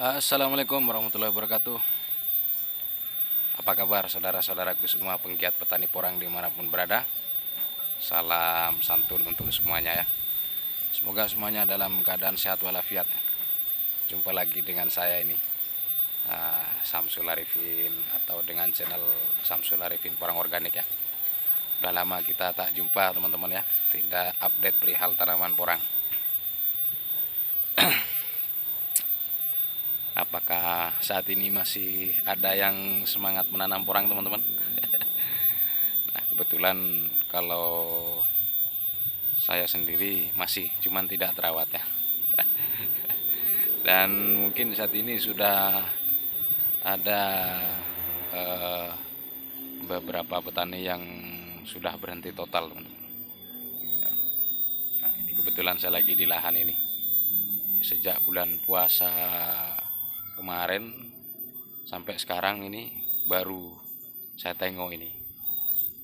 Assalamualaikum warahmatullahi wabarakatuh. Apa kabar saudara-saudaraku semua penggiat petani porang dimanapun berada? Salam santun untuk semuanya ya. Semoga semuanya dalam keadaan sehat walafiat. Jumpa lagi dengan saya ini, Samsul Arifin, atau dengan channel Samsul Arifin Porang Organik ya. Udah lama kita tak jumpa teman-teman ya, tidak update perihal tanaman porang. Apakah saat ini masih ada yang semangat menanam porang teman-teman? Nah, kebetulan kalau saya sendiri masih, cuman tidak terawat ya. Dan mungkin saat ini sudah ada eh, beberapa petani yang sudah berhenti total teman-teman. Nah, ini kebetulan saya lagi di lahan ini. Sejak bulan puasa kemarin sampai sekarang ini baru saya tengok ini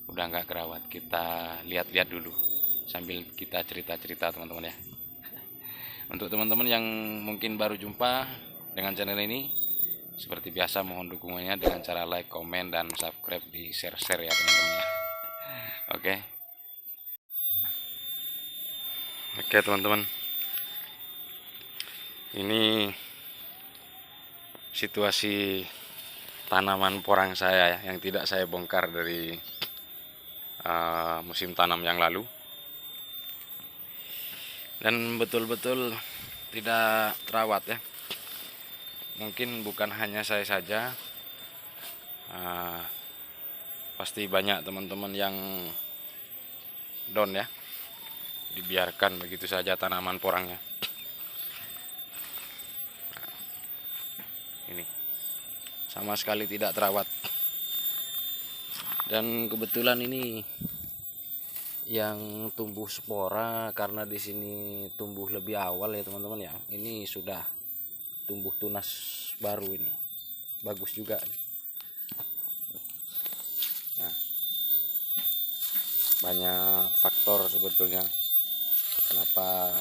udah nggak kerawat. Kita lihat-lihat dulu sambil kita cerita-cerita teman-teman ya. Untuk teman-teman yang mungkin baru jumpa dengan channel ini, seperti biasa mohon dukungannya dengan cara like, komen, dan subscribe, di share-share ya teman-teman ya. Oke. Oke teman-teman, ini situasi tanaman porang saya ya, yang tidak saya bongkar dari musim tanam yang lalu, dan betul-betul tidak terawat ya. Mungkin bukan hanya saya saja, pasti banyak teman-teman yang down ya, dibiarkan begitu saja tanaman porangnya. Ini sama sekali tidak terawat, dan kebetulan ini yang tumbuh spora, karena di sini tumbuh lebih awal ya teman-teman ya. Ini sudah tumbuh tunas baru, ini bagus juga. Nah, banyak faktor sebetulnya kenapa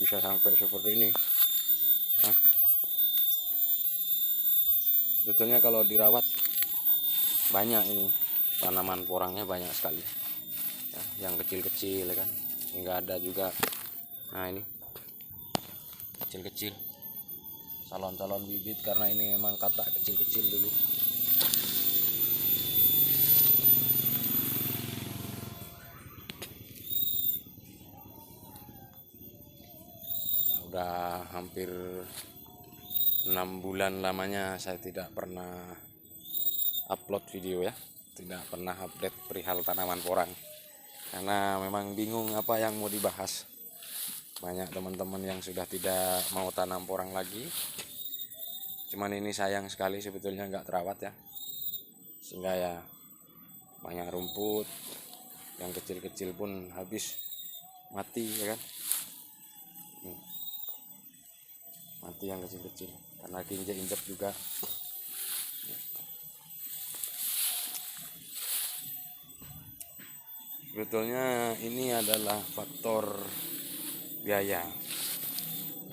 bisa sampai seperti ini. Nah, sebetulnya kalau dirawat banyak, ini tanaman porangnya banyak sekali ya, yang kecil-kecil ya kan, hingga ada juga. Nah, ini kecil-kecil calon-calon bibit, karena ini memang katak kecil-kecil dulu. Nah, udah hampir 6 bulan lamanya saya tidak pernah upload video ya, tidak pernah update perihal tanaman porang, karena memang bingung apa yang mau dibahas. Banyak teman-teman yang sudah tidak mau tanam porang lagi, cuman ini sayang sekali sebetulnya nggak terawat ya, sehingga ya banyak rumput, yang kecil-kecil pun habis mati ya kan. Mati yang kecil-kecil karena diinjak-injak juga. Sebetulnya ini adalah faktor biaya.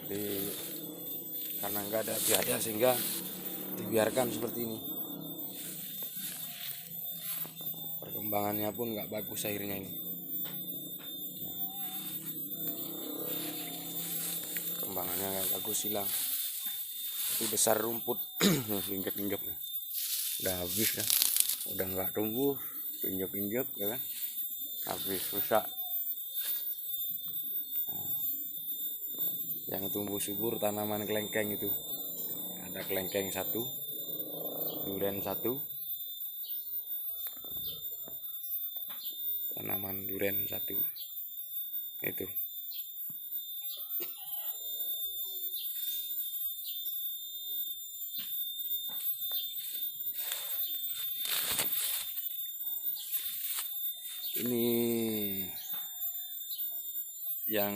Jadi karena nggak ada biaya sehingga dibiarkan seperti ini. Perkembangannya pun nggak bagus akhirnya ini. Perkembangannya nggak bagus, hilang. Tapi besar rumput, injak-injak, udah habis ya, udah nggak tumbuh, injak-injak ya kan, habis rusak. Yang tumbuh subur tanaman kelengkeng itu, ada kelengkeng satu, duren satu, tanaman duren satu itu. Ini yang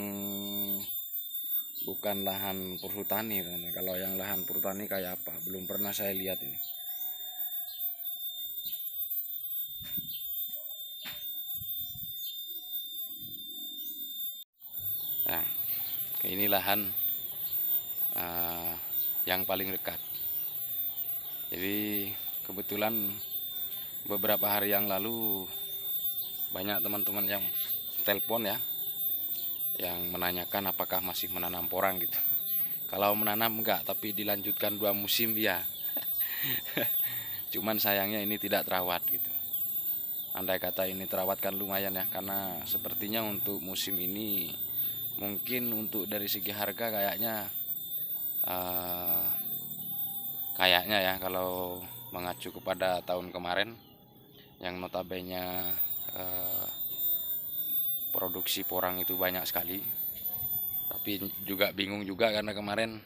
bukan lahan perhutani teman. Kalau yang lahan perhutani kayak apa belum pernah saya lihat ini. Nah, ini lahan yang paling dekat. Jadi kebetulan beberapa hari yang lalu banyak teman-teman yang telepon ya, yang menanyakan apakah masih menanam porang gitu. Kalau menanam enggak, tapi dilanjutkan 2 musim ya. Cuman sayangnya ini tidak terawat gitu. Andai kata ini terawat kan lumayan ya, karena sepertinya untuk musim ini mungkin untuk dari segi harga kayaknya ya, kalau mengacu kepada tahun kemarin yang notabene produksi porang itu banyak sekali, tapi juga bingung juga karena kemarin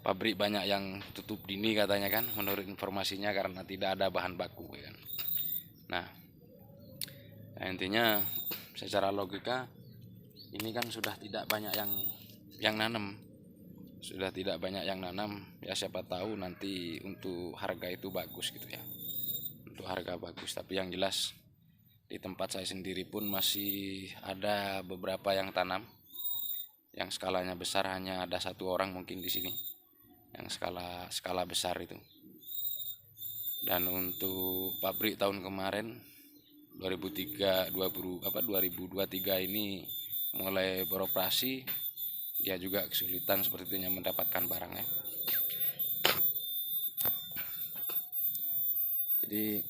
pabrik banyak yang tutup dini katanya kan, menurut informasinya karena tidak ada bahan baku kan. Nah, intinya secara logika ini kan sudah tidak banyak yang nanam, sudah tidak banyak yang nanam ya, siapa tahu nanti untuk harga itu bagus gitu ya, untuk harga bagus. Tapi yang jelas di tempat saya sendiri pun masih ada beberapa yang tanam, yang skalanya besar hanya ada 1 orang mungkin di sini, yang skala besar itu. Dan untuk pabrik tahun kemarin 2023 ini mulai beroperasi, dia juga kesulitan sepertinya mendapatkan barangnya. Jadi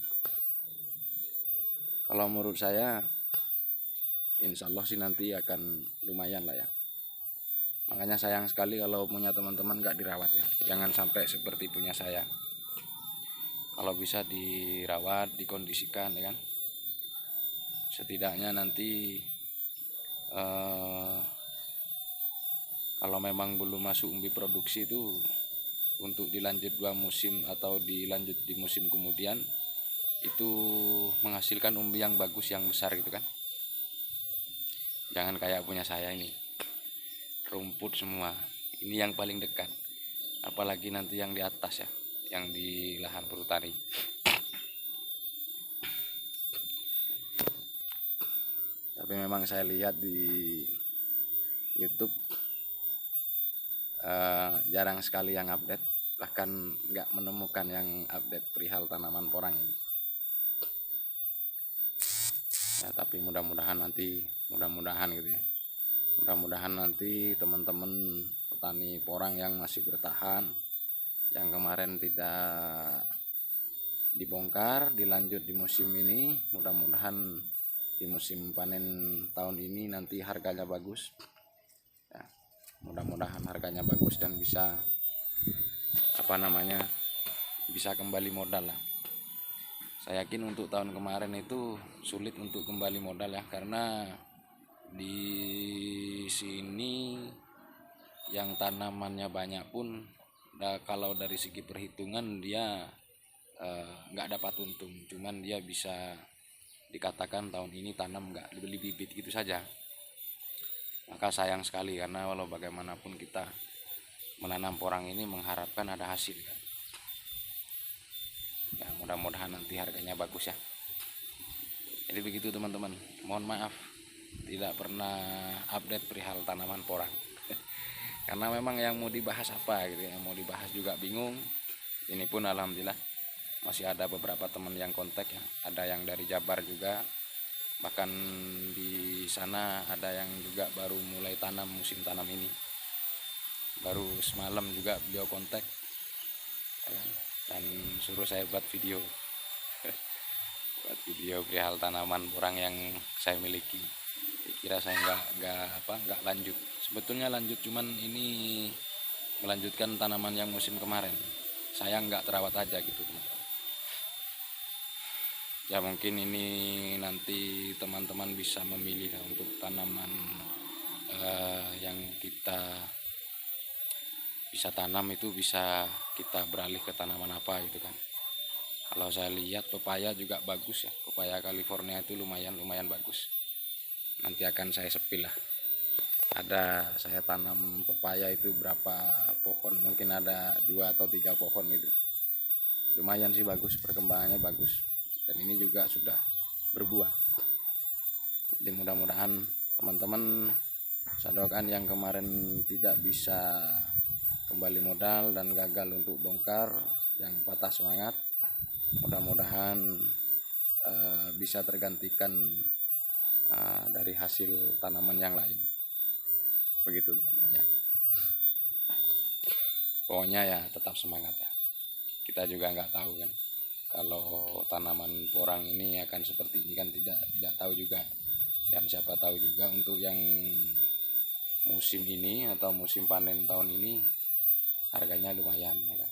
kalau menurut saya insya Allah sih nanti akan lumayan lah ya. Makanya sayang sekali kalau punya teman-teman gak dirawat ya, jangan sampai seperti punya saya. Kalau bisa dirawat, dikondisikan ya kan, setidaknya nanti kalau memang belum masuk umbi produksi itu untuk dilanjut 2 musim atau dilanjut di musim kemudian itu menghasilkan umbi yang bagus, yang besar gitu kan. Jangan kayak punya saya ini, rumput semua. Ini yang paling dekat, apalagi nanti yang di atas ya, yang di lahan perhutani. Tapi memang saya lihat di YouTube jarang sekali yang update, bahkan nggak menemukan yang update perihal tanaman porang ini ya. Tapi mudah-mudahan gitu ya, mudah-mudahan nanti teman-teman petani porang yang masih bertahan, yang kemarin tidak dibongkar, dilanjut di musim ini, mudah-mudahan di musim panen tahun ini nanti harganya bagus ya. Mudah-mudahan harganya bagus dan bisa bisa kembali modal lah. Saya yakin untuk tahun kemarin itu sulit untuk kembali modal ya, karena di sini yang tanamannya banyak pun kalau dari segi perhitungan dia nggak dapat untung, cuman dia bisa dikatakan tahun ini tanam nggak beli bibit gitu saja. Maka sayang sekali, karena walau bagaimanapun kita menanam porang ini mengharapkan ada hasil kan. Ya mudah-mudahan nanti harganya bagus ya. Jadi begitu teman-teman, mohon maaf tidak pernah update perihal tanaman porang karena memang yang mau dibahas apa gitu, yang mau dibahas juga bingung. Ini pun alhamdulillah masih ada beberapa teman yang kontak ya, ada yang dari Jabar juga, bahkan di sana ada yang juga baru mulai tanam musim tanam ini, baru semalam juga beliau kontak dan suruh saya buat video perihal tanaman porang yang saya miliki. Kira saya nggak lanjut, sebetulnya lanjut, cuman ini melanjutkan tanaman yang musim kemarin, saya nggak terawat aja gitu teman. Ya mungkin ini nanti teman-teman bisa memilih untuk tanaman yang kita bisa tanam itu, bisa kita beralih ke tanaman apa gitu kan. Kalau saya lihat pepaya juga bagus ya, pepaya California itu lumayan bagus. Nanti akan saya sepil lah. Ada saya tanam pepaya itu berapa pohon, mungkin ada 2 atau 3 pohon itu. Lumayan sih bagus, perkembangannya bagus. Dan ini juga sudah berbuah. Jadi mudah-mudahan teman-teman, saya doakan yang kemarin tidak bisa kembali modal dan gagal untuk bongkar, yang patah semangat, mudah-mudahan bisa tergantikan dari hasil tanaman yang lain. Begitu teman-teman ya. Pokoknya ya tetap semangat ya. Kita juga nggak tahu kan kalau tanaman porang ini akan seperti ini kan, tidak tahu juga. Dan siapa tahu juga untuk yang musim ini atau musim panen tahun ini harganya lumayan ya kan.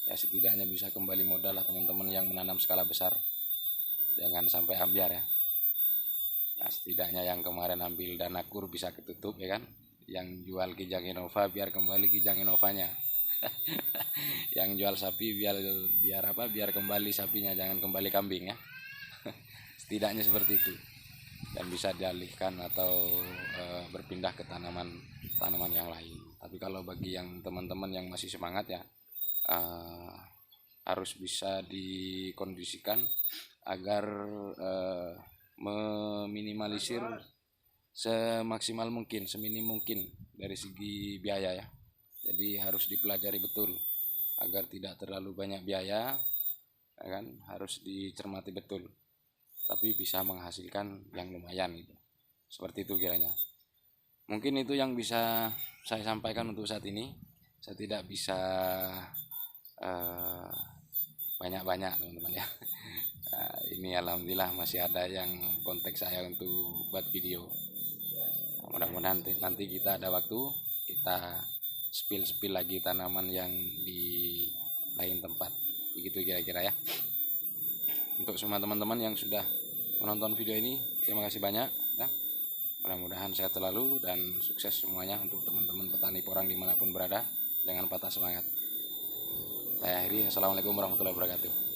Ya setidaknya bisa kembali modal lah teman-teman yang menanam skala besar, jangan sampai ambiar ya. Nah, setidaknya yang kemarin ambil dana kur bisa ketutup ya kan, yang jual Kijang Innova biar kembali Kijang Innovanya. Yang jual sapi biar kembali sapinya, jangan kembali kambing ya. Setidaknya seperti itu, dan bisa dialihkan atau berpindah ke tanaman yang lain. Tapi kalau bagi yang teman-teman yang masih semangat ya, harus bisa dikondisikan agar meminimalisir semaksimal mungkin, seminim mungkin dari segi biaya ya. Jadi harus dipelajari betul agar tidak terlalu banyak biaya ya kan, harus dicermati betul tapi bisa menghasilkan yang lumayan gitu. Seperti itu kiranya. Mungkin itu yang bisa saya sampaikan untuk saat ini. Saya tidak bisa banyak-banyak teman-teman ya. Ini alhamdulillah masih ada yang kontak saya untuk buat video. Mudah-mudahan nanti kita ada waktu, kita spill lagi tanaman yang di lain tempat. Begitu kira-kira ya. Untuk semua teman-teman yang sudah menonton video ini, terima kasih banyak ya. Mudah-mudahan sehat selalu dan sukses semuanya untuk teman-teman petani porang dimanapun berada. Jangan patah semangat. Saya akhiri. Assalamualaikum warahmatullahi wabarakatuh.